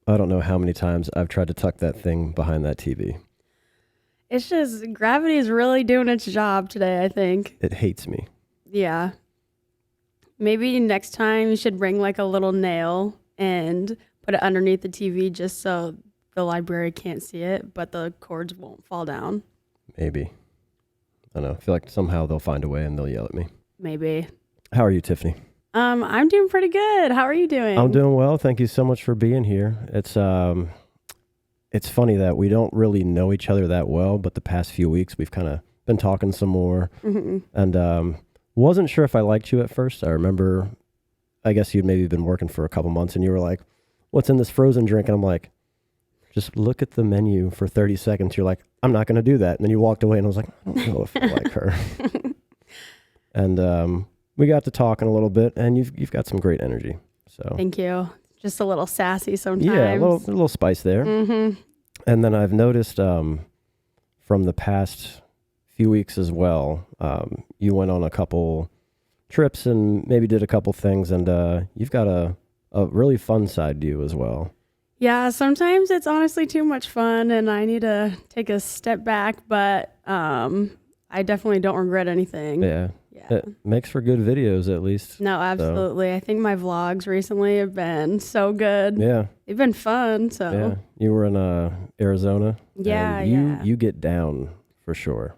I don't know how many times I've tried to tuck that thing behind that TV. It's just gravity is really doing its job today, I think. It hates me. Yeah. Maybe next time you should bring like a little nail and put it underneath the TV just so the library can't see it, but the cords won't fall down. Maybe. I don't know. I feel like somehow they'll find a way and they'll yell at me. Maybe. How are you, Tiffany? I'm doing pretty good. How are you doing? I'm doing well. Thank you so much for being here. It's funny that we don't really know each other that well, but the past few weeks we've kind of been talking some more. Mm-hmm. And wasn't sure if I liked you at first. I remember, I guess you'd maybe been working for a couple months and you were like, what's in this frozen drink? And I'm like, just look at the menu for 30 seconds. You're like, I'm not going to do that. And then you walked away and I was like, I don't know if I like her. And we got to talking a little bit and you've got some great energy. So Thank you. Just a little sassy sometimes. yeah, a little spice there. Mm-hmm. And then I've noticed from the past few weeks as well, you went on a couple trips and maybe did a couple things, and you've got a really fun side to you as well. Yeah, sometimes it's honestly too much fun and I need to take a step back, but I definitely don't regret anything. Yeah. Yeah. It makes for good videos at least. No, absolutely. I think my vlogs recently have been so good. Yeah. They've been fun, so. Yeah. You were in Arizona. Yeah, and you get down for sure.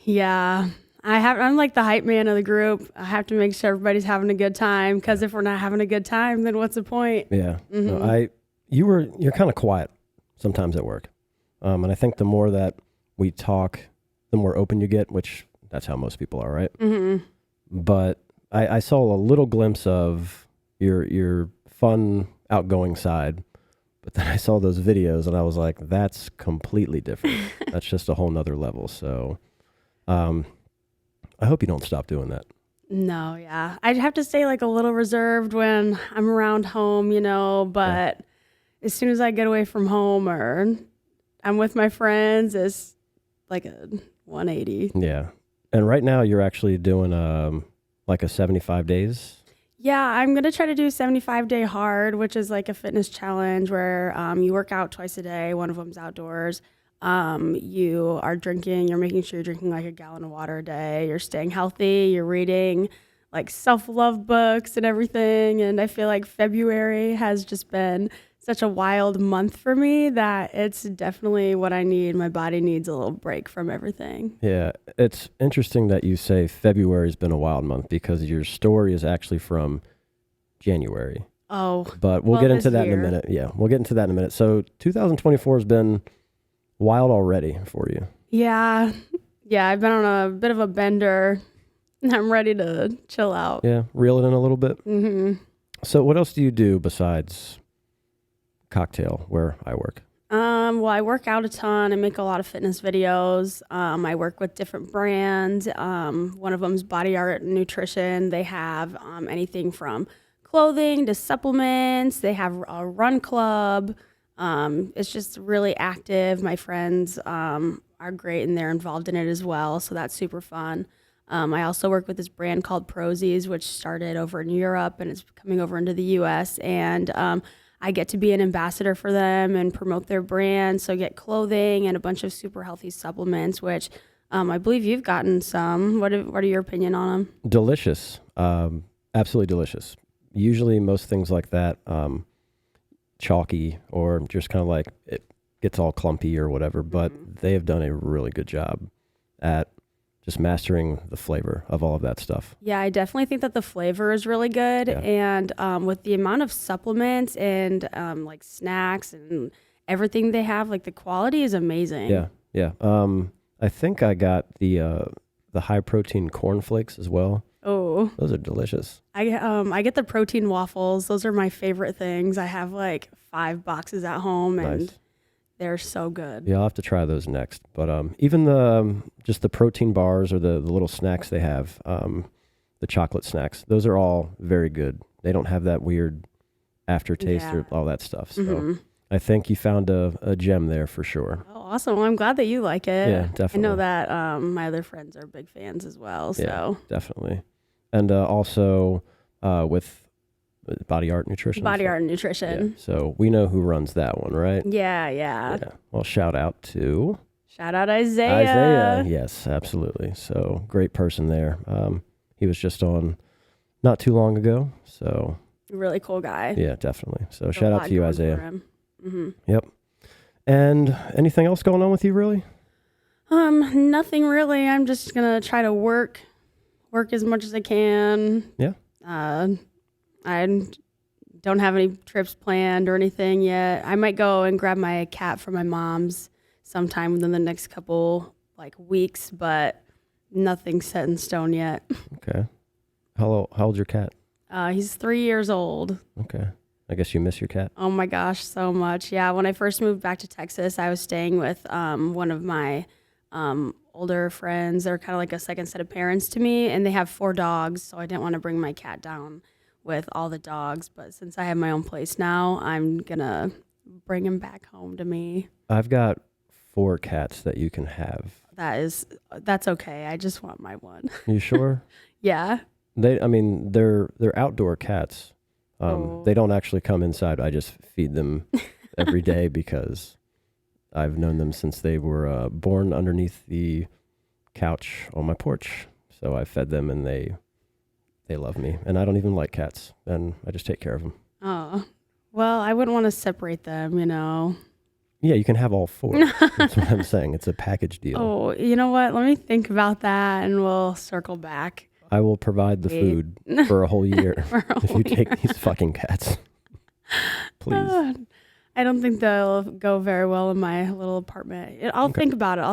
Yeah. I'm like the hype man of the group. I have to make sure everybody's having a good time because if we're not having a good time, then what's the point? Yeah. Mm-hmm. No, you're kind of quiet sometimes at work. And I think the more that we talk, the more open you get, which that's how most people are, right? Mm-hmm. But I saw a little glimpse of your fun, outgoing side. But then I saw those videos and I was like, that's completely different. That's just a whole nother level. So I hope you don't stop doing that. No, yeah. I'd have to stay like a little reserved when I'm around home, but as soon as I get away from home or I'm with my friends, it's like a 180. Yeah. And right now you're actually doing like a 75 days. Yeah, I'm going to try to do 75-day hard, which is like a fitness challenge where you work out twice a day. One of them's outdoors. You're making sure you're drinking like a gallon of water a day. You're staying healthy. You're reading like self-love books and everything. And I feel like February has just been such a wild month for me that it's definitely what I need. My body needs a little break from everything. Yeah, it's interesting that you say February's been a wild month because your story is actually from January. Oh, but we'll get into that in a minute. Yeah, we'll get into that in a minute. So 2024 has been wild already for you. Yeah. Yeah, I've been on a bit of a bender. I'm ready to chill out. Yeah, reel it in a little bit. Mm-hmm. So what else do you do besides Cocktail, where I work? Well, I work out a ton. I make a lot of fitness videos. I work with different brands. One of them is Body Art Nutrition. They have anything from clothing to supplements. They have a run club. It's just really active. My friends are great and they're involved in it as well. So that's super fun. I also work with this brand called Prosies, which started over in Europe and is coming over into the US. And I get to be an ambassador for them and promote their brand. So get clothing and a bunch of super healthy supplements, which I believe you've gotten some. What are your opinion on them? Delicious. Absolutely delicious. Usually most things like that, chalky or just kind of like it gets all clumpy or whatever, but they have done a really good job at just mastering the flavor of all of that stuff. Yeah, I definitely think that the flavor is really good. Yeah. And with the amount of supplements and like snacks and everything they have, like the quality is amazing. Yeah, yeah. I think I got the high protein cornflakes as well. Oh, those are delicious. I get the protein waffles. Those are my favorite things. I have like 5 boxes at home and Nice. They're so good. Yeah, I'll have to try those next. But even just the protein bars or the little snacks they have, the chocolate snacks, those are all very good. They don't have that weird aftertaste or all that stuff. So I think you found a gem there for sure. Oh, awesome. Well, I'm glad that you like it. Yeah, definitely. I know that my other friends are big fans as well. So Yeah, definitely. And also with Body Art Nutrition. Body Art Yeah. Nutrition. So we know who runs that one, right? Yeah. Well, shout out to Shout out Isaiah. Isaiah. Yes, absolutely. So great person there. He was just on not too long ago. So Really cool guy. yeah, definitely. So Got a shout out lot to you, going for Isaiah. him. Mm-hmm. Yep. And anything else going on with you, really? Nothing really. I'm just gonna try to work as much as I can. Yeah. I don't have any trips planned or anything yet. I might go and grab my cat from my mom's sometime within the next couple weeks, but nothing set in stone yet. Okay. How old's your cat? He's 3 years old. Okay. I guess you miss your cat. Oh my gosh, so much. Yeah, when I first moved back to Texas, I was staying with one of my older friends. They're kind of like a second set of parents to me, and they have 4 dogs, so I didn't want to bring my cat down with all the dogs. But since I have my own place now, I'm going to bring him back home to me. I've got 4 cats that you can have. That's okay. I just want my one. You sure? Yeah. They're outdoor cats. They don't actually come inside. I just feed them every day because I've known them since they were born underneath the couch on my porch. So I fed them and they love me. And I don't even like cats. And I just take care of them. Oh, well, I wouldn't want to separate them, Yeah, you can have all 4. That's what I'm saying. It's a package deal. Oh, you know what? Let me think about that and we'll circle back. I will provide the food for a whole year if you take these fucking cats. Please. I don't think they'll go very well in my little apartment. I'll think about it.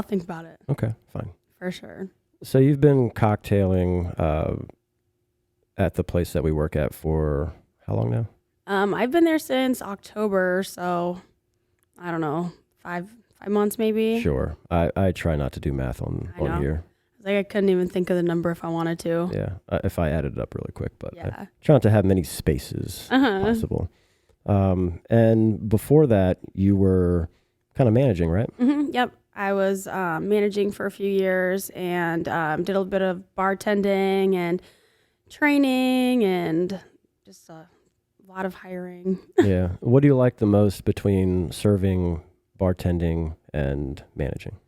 Okay, fine. For sure. So you've been cocktailing at the place that we work at for how long now? I've been there since October, so I don't know, 5 months maybe. Sure. I try not to do math on here. I couldn't even think of the number if I wanted to. Yeah, if I added it up really quick, but yeah. I try not to have many spaces possible. And before that, you were kind of managing, right? Mm-hmm, yep. I was managing for a few years and did a bit of bartending and training and just a lot of hiring. Yeah. What do you like the most between serving, bartending, and managing?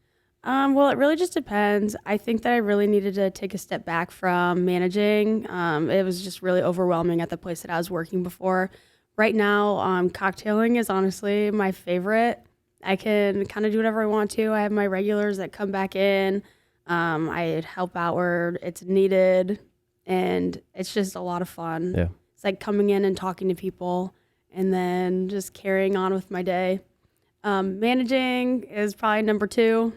Well, it really just depends. I think that I really needed to take a step back from managing. It was just really overwhelming at the place that I was working before. Right now, cocktailing is honestly my favorite. I can kind of do whatever I want to. I have my regulars that come back in. I help out where it's needed, and it's just a lot of fun. Yeah. It's like coming in and talking to people and then just carrying on with my day. Managing is probably number 2.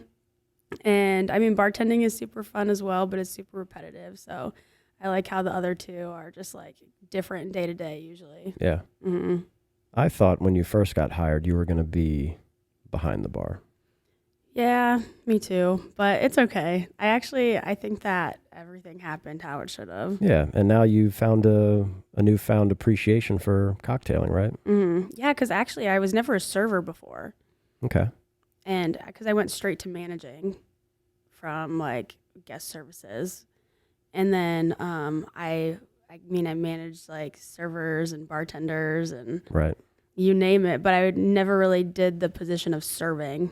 And bartending is super fun as well, but it's super repetitive. So I like how the other 2 are just different day to day usually. Yeah. Mm-hmm. I thought when you first got hired, you were going to be behind the bar. Yeah, me too. But it's okay. I think that everything happened how it should have. Yeah. And now you found a newfound appreciation for cocktailing, right? Mm-hmm. Yeah, because actually I was never a server before. Okay. And because I went straight to managing from guest services. And then I managed servers and bartenders and right. You name it, but I never really did the position of serving.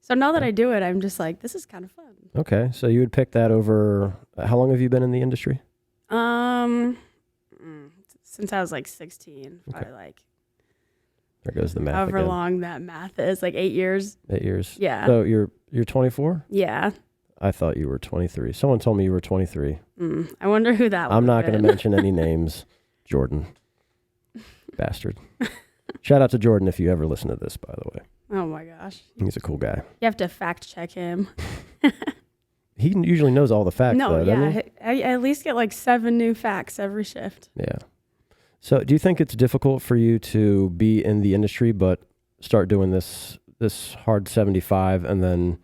So now that I do it, I'm just this is kind of fun. Okay. So you would pick that over, how long have you been in the industry? Since I was 16, probably okay. There goes the math however again. long that math is, 8 years. 8 years. Yeah. So you're 24? Yeah. I thought you were 23. Someone told me you were 23. I wonder who that was. I'm not going to mention any names. Jordan. Bastard. Shout out to Jordan if you ever listen to this, by the way. Oh my gosh. He's a cool guy. You have to fact check him. He usually knows all the facts, though, doesn't he? I at least get 7 new facts every shift. Yeah. So do you think it's difficult for you to be in the industry but start doing this hard 75 and then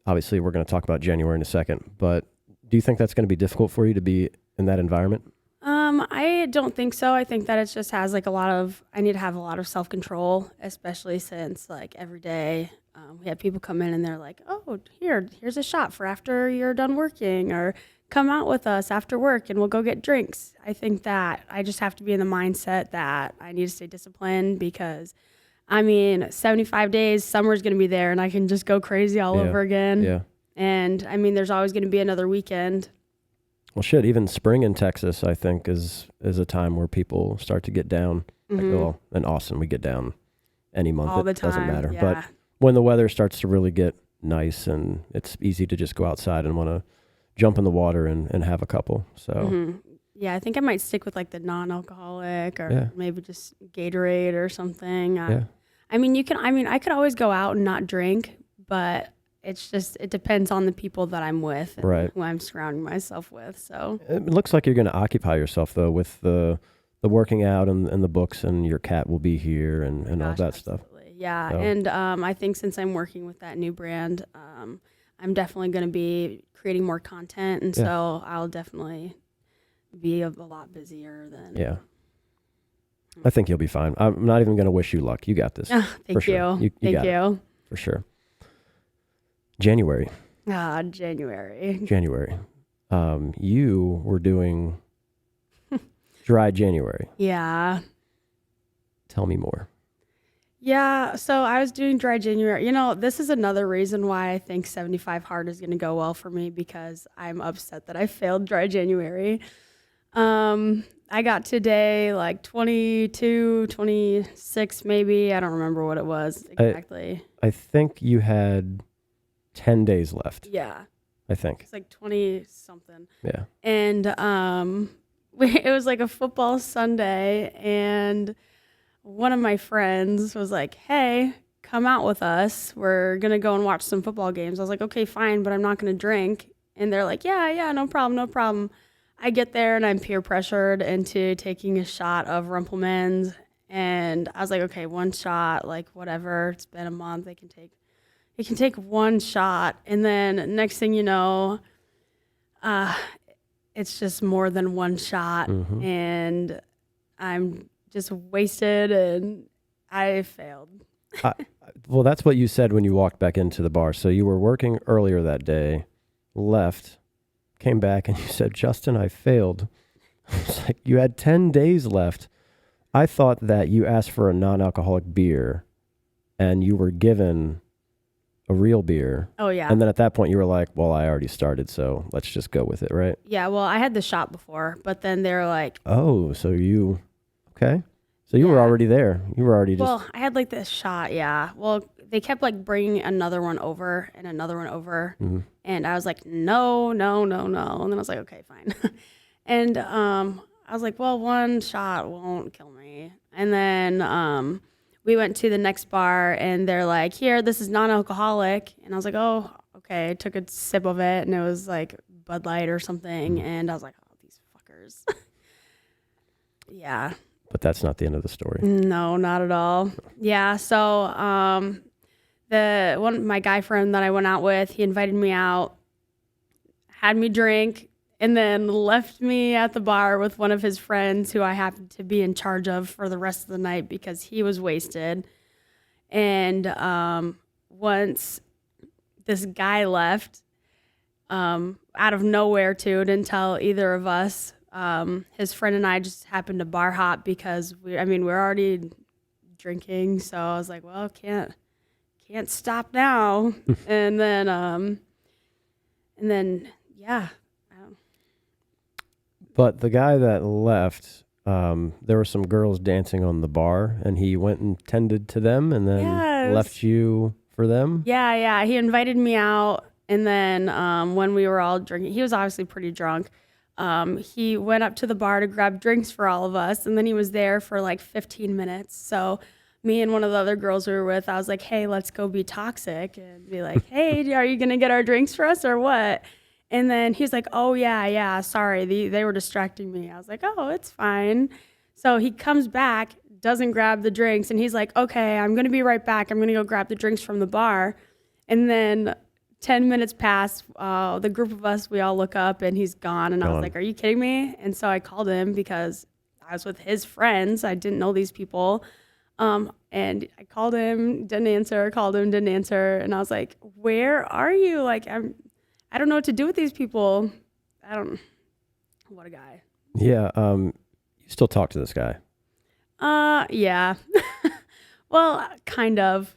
obviously we're going to talk about January in a second, but do you think that's going to be difficult for you to be in that environment? I don't think so. I think that it just has I need to have a lot of self-control, especially since every day we have people come in and they're like, oh, here's a shot for after you're done working, or come out with us after work and we'll go get drinks. I think that I just have to be in the mindset that I need to stay disciplined because, 75 days, summer's going to be there and I can just go crazy all over again. Yeah. And, there's always going to be another weekend. Well, shit, even spring in Texas, I think, is a time where people start to get down. Like, well, in Austin, we get down any month. All the time. Doesn't matter. Yeah. But when the weather starts to really get nice and it's easy to just go outside and want to jump in the water and have a couple. So yeah, I think I might stick with like the non-alcoholic or maybe just Gatorade or something. I could always go out and not drink, but it depends on the people that I'm with and who I'm surrounding myself with. So it looks like you're going to occupy yourself though with the working out and the books, and your cat will be here and all that stuff. Yeah. So. And I think since I'm working with that new brand, I'm definitely going to be creating more content. And so I'll definitely be a lot busier than. Yeah. I think you'll be fine. I'm not even going to wish you luck. You got this. Thank you. Sure. You Thank you. For sure. January. January. You were doing dry January. Yeah. Tell me more. Yeah, so I was doing dry January. This is another reason why I think 75 hard is going to go well for me because I'm upset that I failed dry January. I got to day like 22, 26 maybe. I don't remember what it was exactly. I think you had 10 days left. Yeah. I think. It's like 20 something. Yeah. And it was like a football Sunday and one of my friends was like, hey, come out with us. We're going to go and watch some football games. I was like, okay, fine, but I'm not going to drink. And they're like, yeah, no problem. I get there and I'm peer pressured into taking a shot of Rumpelmans. And I was like, okay, one shot, like whatever. It's been a month. They can take one shot. And then next thing you know, it's just more than one shot. Mm-hmm. And I'm just wasted and I failed. Well, that's what you said when you walked back into the bar. So you were working earlier that day, left, came back, and you said, Justin, I failed. It's like you had 10 days left. I thought that you asked for a non-alcoholic beer and you were given a real beer. Oh, yeah. And then at that point you were like, well, I already started, so let's just go with it, right? Yeah, well, I had the shot before, but then they were like... Oh, so you... Okay. So you were already there. You were already just... Well, I had like this shot, yeah. Well, they kept like bringing another one over and another one over. Mm-hmm. And I was like, no. And then I was like, okay, fine. And I was like, well, one shot won't kill me. And then we went to the next bar and they're like, here, this is non-alcoholic. And I was like, oh, okay. I took a sip of it and it was like Bud Light or something. And I was like, oh, these fuckers. Yeah. But that's not the end of the story. No, not at all. Yeah, so my guy friend that I went out with, he invited me out, had me drink, and then left me at the bar with one of his friends who I happened to be in charge of for the rest of the night because he was wasted. And once this guy left, out of nowhere too, didn't tell either of us. His friend and I just happened to bar hop because we're already drinking. So I was like, well, can't stop now. and then, yeah. But the guy that left, there were some girls dancing on the bar and he went and tended to them and then left you for them. Yeah. He invited me out. And then, when we were all drinking, he was obviously pretty drunk. He went up to the bar to grab drinks for all of us, and then he was there for like 15 minutes. So me and one of the other girls we were with, I was like, hey, let's go be toxic and be like, hey, are you going to get our drinks for us or what? And then he's like, oh, yeah, sorry. They were distracting me. I was like, oh, it's fine. So he comes back, doesn't grab the drinks, and he's like, okay, I'm going to be right back. I'm going to go grab the drinks from the bar. And then 10 minutes pass, the group of us, we all look up and he's gone. And I was like, are you kidding me? And so I called him because I was with his friends. I didn't know these people. And I called him, didn't answer, didn't answer. And I was like, where are you? Like, I don't know what to do with these people. I don't. What a guy. Yeah. You still talk to this guy? Yeah. Well, kind of.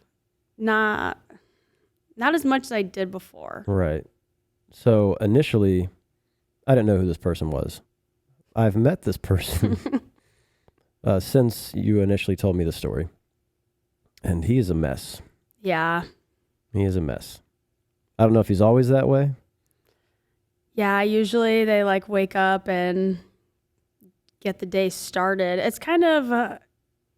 Not as much as I did before. Right. So initially, I didn't know who this person was. I've met this person since you initially told me the story. And he is a mess. Yeah. He is a mess. I don't know if he's always that way. Yeah, usually they like wake up and get the day started. It's kind of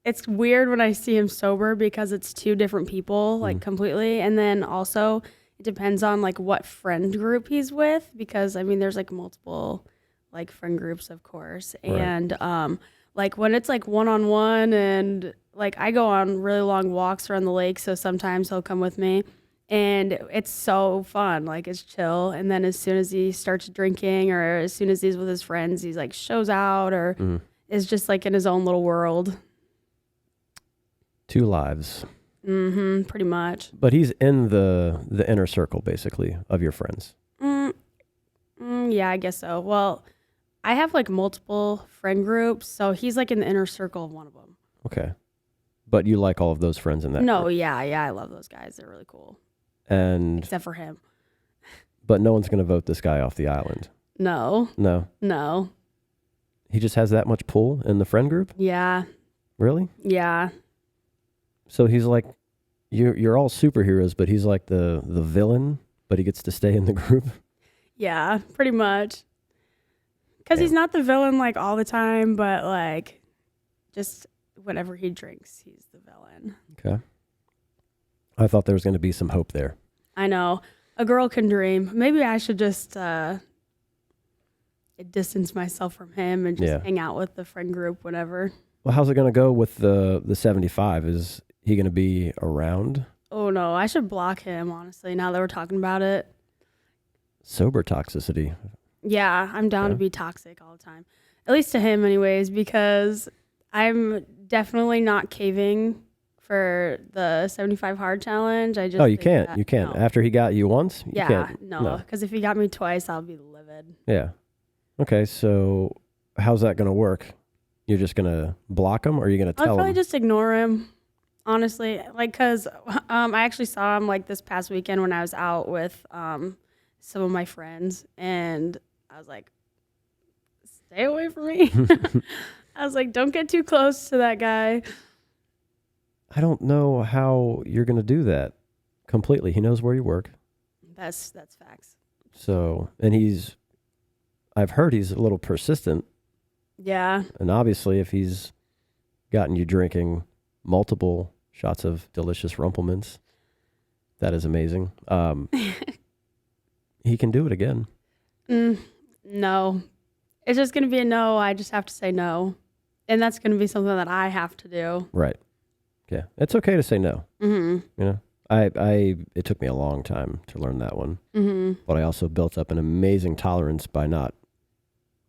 it's weird when I see him sober because it's two different people, like completely. And then also it depends on like what friend group he's with, because I mean there's like multiple like friend groups, of course. Right. And like when it's like one-on-one, and like I go on really long walks around the lake, so sometimes he'll come with me. And it's so fun, like it's chill. And then as soon as he starts drinking, or as soon as he's with his friends, he's like shows out or is just like in his own little world. Two lives. Pretty much. But he's in the inner circle, basically, of your friends. Yeah, I guess so. Well, I have like multiple friend groups, so he's like in the inner circle of one of them. Okay. But you like all of those friends in that No, group. yeah, I love those guys. They're really cool. And Except for him. But no one's going to vote this guy off the island. No. No. He just has that much pull in the friend group? Yeah. Really? Yeah. So he's like, you're all superheroes, but he's like the villain, but he gets to stay in the group? Yeah, pretty much. Because he's not the villain like all the time, but like just whenever he drinks, he's the villain. Okay. I thought there was going to be some hope there. I know. A girl can dream. Maybe I should just distance myself from him and just hang out with the friend group whenever. Well, how's it going to go with the 75? Is he going to be around? Oh, no. I should block him, honestly, now that we're talking about it. Sober toxicity. Yeah, I'm down to be toxic all the time. At least to him, anyways, because I'm definitely not caving for the 75 hard challenge. I just you can't. You can't. No. After he got you once? You can't. No, because if he got me twice, I'll be livid. Yeah. Okay, so how's that going to work? You're just going to block him, or are you going to tell him? I'll probably just ignore him, honestly. Like, because I actually saw him, like, this past weekend when I was out with some of my friends, and I was like, stay away from me. I was like, don't get too close to that guy. I don't know how you're going to do that completely. He knows where you work. That's facts. So, and I've heard he's a little persistent. Yeah. And obviously, if he's gotten you drinking multiple shots of delicious Rumpelmans, that is amazing. He can do it again. No. It's just going to be a no. I just have to say no. And that's going to be something that I have to do. Right. Yeah. It's okay to say no. You know, it took me a long time to learn that one. But I also built up an amazing tolerance by not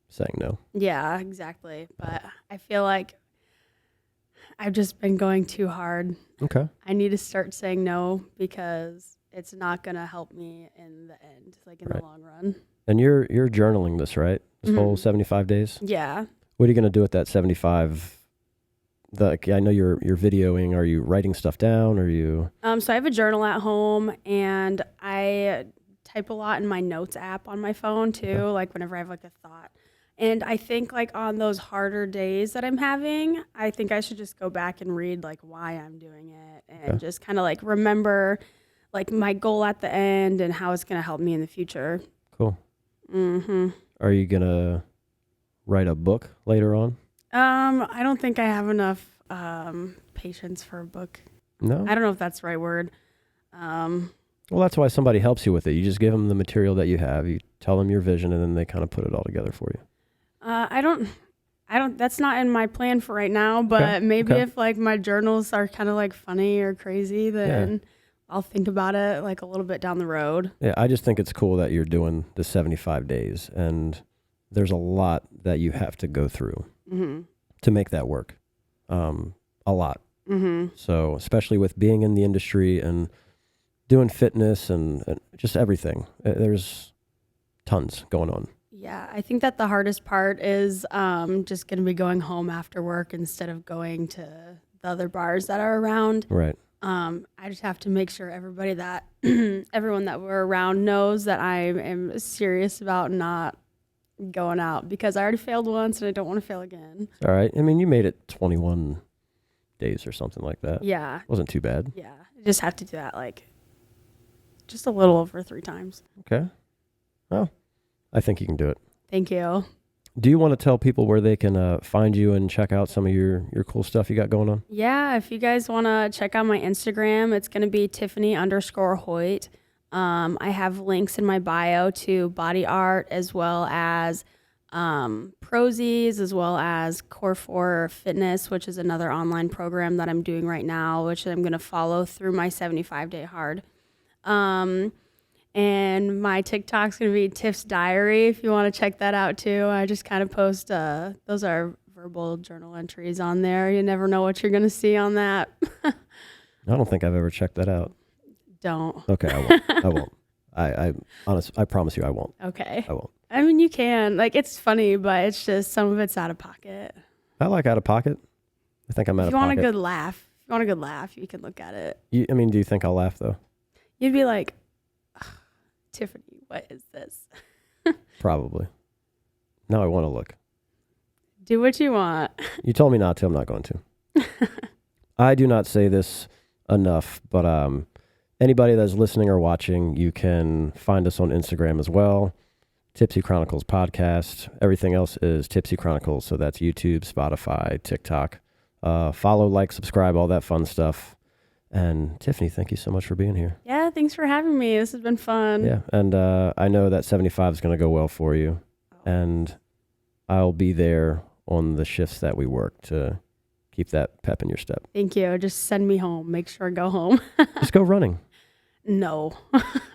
saying no. Yeah, exactly. But I feel like I've just been going too hard. Okay. I need to start saying no, because it's not going to help me in the end, like in the long run. And you're journaling this, right? This whole 75 days? Yeah. What are you going to do with that 75? I know you're videoing. Are you writing stuff down? Are you? So I have a journal at home, and I type a lot in my notes app on my phone too, like whenever I have like a thought. And I think like on those harder days that I'm having, I think I should just go back and read like why I'm doing it, and just kind of like remember like my goal at the end and how it's going to help me in the future. Cool. Are you going to write a book later on? I don't think I have enough patience for a book. No? I don't know if that's the right word. Well, that's why somebody helps you with it. You just give them the material that you have. You tell them your vision, and then they kind of put it all together for you. I don't, that's not in my plan for right now, but maybe if like my journals are kind of like funny or crazy, then I'll think about it like a little bit down the road. Yeah, I just think it's cool that you're doing the 75 days, and there's a lot that you have to go through to make that work. A lot. So especially with being in the industry and doing fitness and just everything, there's tons going on. Yeah, I think that the hardest part is just going to be going home after work instead of going to the other bars that are around. Right. I just have to make sure everybody that everyone that we're around knows that I am serious about not going out because I already failed once and I don't want to fail again. All right. I mean, you made it 21 days or something like that. Yeah. Wasn't too bad. Yeah. I just have to do that like just a little over 3 times. Okay. Well, I think you can do it. Thank you. Do you want to tell people where they can find you and check out some of your cool stuff you got going on? Yeah, if you guys want to check out my Instagram, it's going to be Tiffany_Hoyt. I have links in my bio to body art as well as Prosies, as well as Core 4 Fitness, which is another online program that I'm doing right now, which I'm going to follow through my 75-day hard. And my TikTok's going to be Tiff's Diary if you want to check that out too. I just kind of post, those are verbal journal entries on there. You never know what you're going to see on that. I don't think I've ever checked that out. Don't. Okay, I won't. I won't. I promise you I won't. Okay. I won't. I mean, you can. Like, it's funny, but it's just some of it's out of pocket. I like out of pocket. I think I'm out of pocket. If you want a good laugh, you can look at it. Do you think I'll laugh though? You'd be like, Tiffany, what is this? Probably. Now I want to look. Do what you want. You told me not to. I'm not going to. I do not say this enough, but anybody that's listening or watching, you can find us on Instagram as well. Tipsy Chronicles podcast. Everything else is Tipsy Chronicles. So that's YouTube, Spotify, TikTok. Follow, like, subscribe, all that fun stuff. And Tiffany, thank you so much for being here. Yeah, thanks for having me. This has been fun. Yeah, and I know that 75 is going to go well for you. And I'll be there on the shifts that we work to keep that pep in your step. Thank you. Just send me home. Make sure I go home. Just go running. No.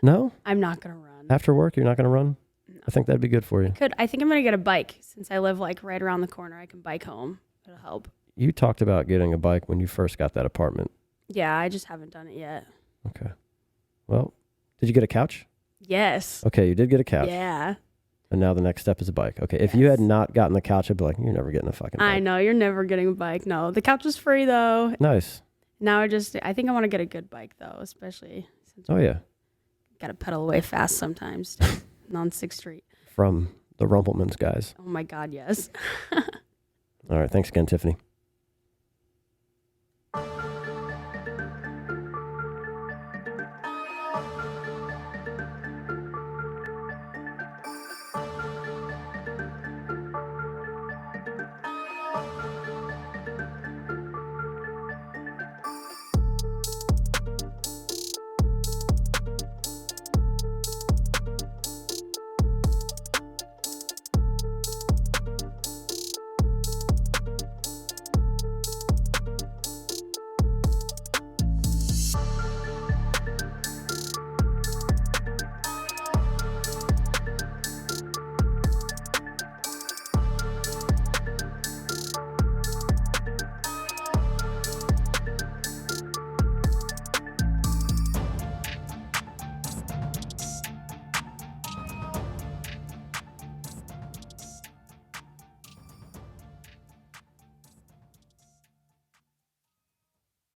No? I'm not going to run. After work, you're not going to run? No. I think that'd be good for you. I think I'm going to get a bike. Since I live like right around the corner, I can bike home. It'll help. You talked about getting a bike when you first got that apartment. Yeah, I just haven't done it yet. Okay. Well, did you get a couch? Yes. Okay, you did get a couch. Yeah. And now the next step is a bike. Okay, if you had not gotten the couch, I'd be like, you're never getting a fucking bike. I know, you're never getting a bike. No, the couch is free though. Nice. Now I think I want to get a good bike though, especially since got to pedal away fast sometimes on 6th Street. From the Rumpelmans guys. Oh my God, yes. All right, thanks again, Tiffany.